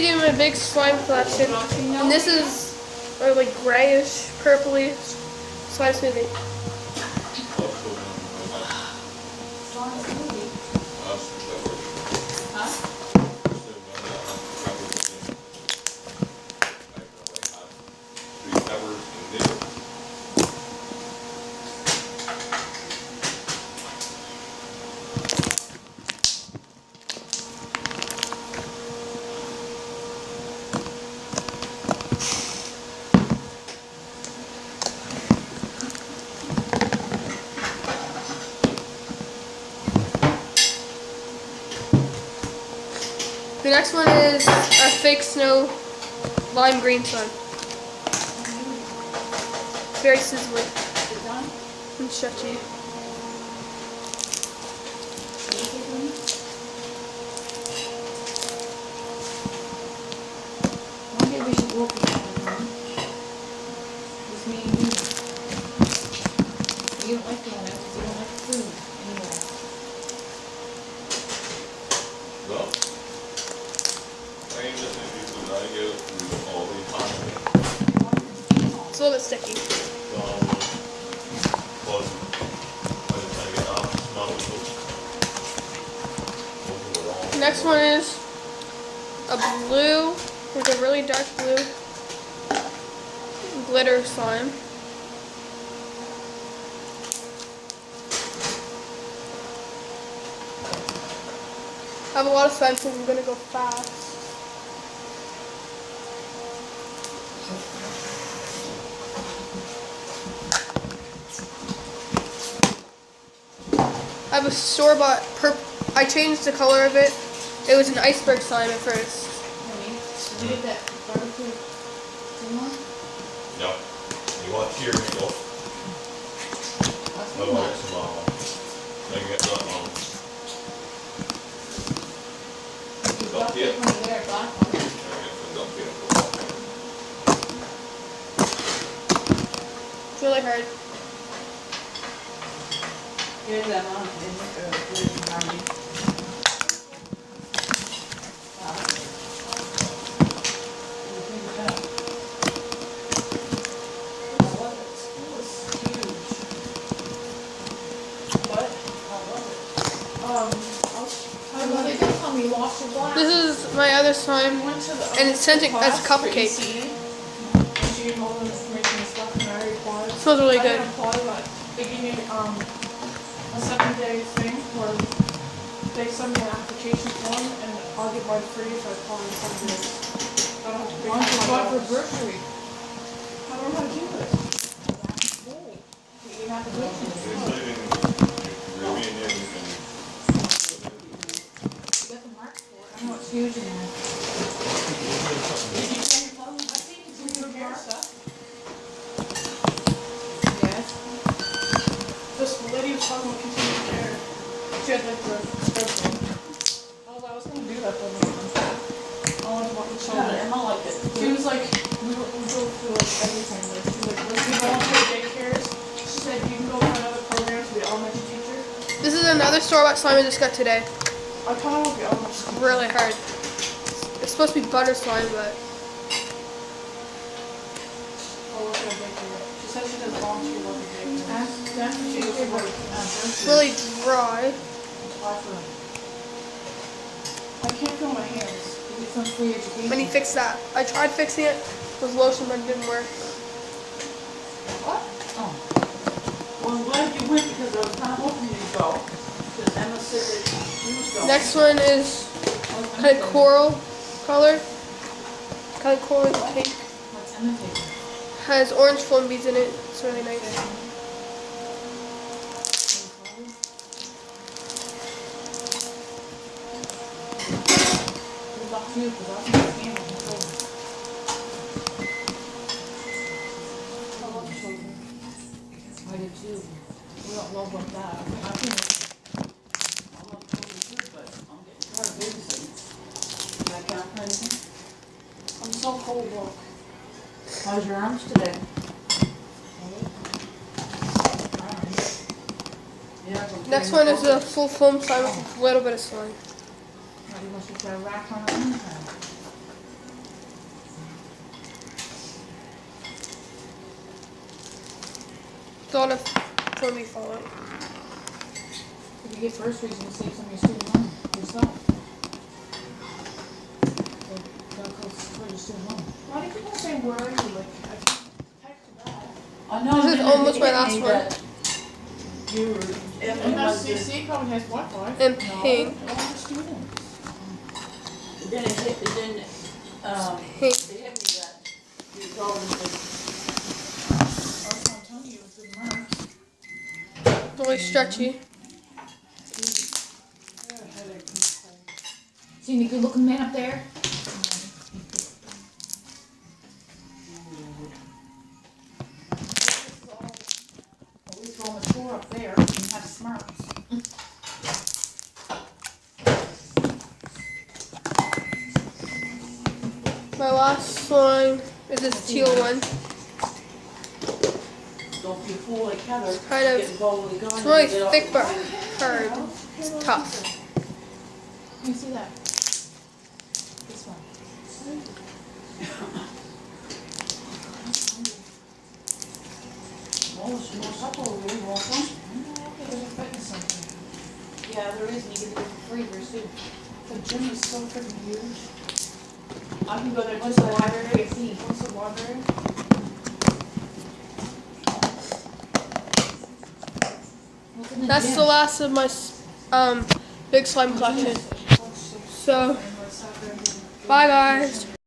be doing my big slime collection, and this is like grayish, purpley slime smoothie. The next one is a fake snow lime green slime. Very sizzling and stretchy. One day we should walk together. Just me and you. You don't like doing it because you don't like food anymore. Well, I ain't listening to you, so I go through all the time. It's a little bit sticky. Plus, by the time I get off, smell it. The next one is a blue, like a really dark blue glitter slime. I have a lot of slime, so I'm gonna go fast. I have a store-bought I changed the color of it. It was an iceberg slime at first. Did you get that barbecue thing? No. You want here, you go. No, it's small. I get that one. You got it when you wear a black one. It's really hard. Here's that one. Here's Barbie. This is my other slime, and it's sent it as a cupcake. It smells really good. They gave me a 7-day thing where they send me an application form and I'll get mine free if I apply in 7 days. I don't have to pay Why don't you go for $5. grocery? I don't know how to do this. You have to go to the store. You got the mark for it. I know it's huge in there. Did you send your phone? I think it's in your hair stuff. Yes. This lady was talking about continuous care. She had like the spreadsheet. I was gonna do that for me. I wanted to walk the children. Emma liked it. She was like, we go through like everything. Like, she was like, let's do voluntary daycares. She said you can go find other programs to be an elementary teacher. This is another store-bought slime I just got today. I kind of want to be elementary teacher. Really hard. It's supposed to be butter slime, but I'll work at a daycare. She said she does volunteer work at daycare. She goes to work. it's really dry. I can't feel my hands. You get some free education. When you fix that, I tried fixing it with lotion, but it didn't work. What? Oh. Well, I'm glad you went because I was kind of hoping you'd go. Because Emma said that she was going. Next one is kind of coral color. Kind of coral and pink. What's Emma taking? Has orange foam beads in it. It's really nice. Good luck to you because I'll be scamming the children. I love children. I do too. We don't love like that. I love children too, but I'm getting tired of babysitting. Can I count for anything? I'm so cold, look. How's your arms today? Next one is a full foam slime with a little bit of slime. You must have got a rack on it one time. thought of when we fall out. If you get first reason to save some of your student loan yourself. So, that'll cost for your student loan. Why do people say where are you? Like, I just texted that. I know. This is then almost it my hit last me one. that You were. MSCC probably has Wi-Fi. And No, pink. all the students. Then it hit, then, Pink. it hit me that you told me that. I was not telling you it was good marks. It's really stretchy. See any good looking man up there? At least we're all mature up there and have smarts. My last one is this teal one. Don't be a fool like Heather. Kind of- Get involved with the gun It's and really get off thick the but road. hard. It's tough. Let me see that. This one. Oh, there's more supper over there, you want some? There's a fitness center. Yeah, there is, and you get it for free very soon. The gym is so freaking huge. I can go there What's just the like library? see. What's the library? What's in the That's gym? the last of my big slime collection. So, bye guys.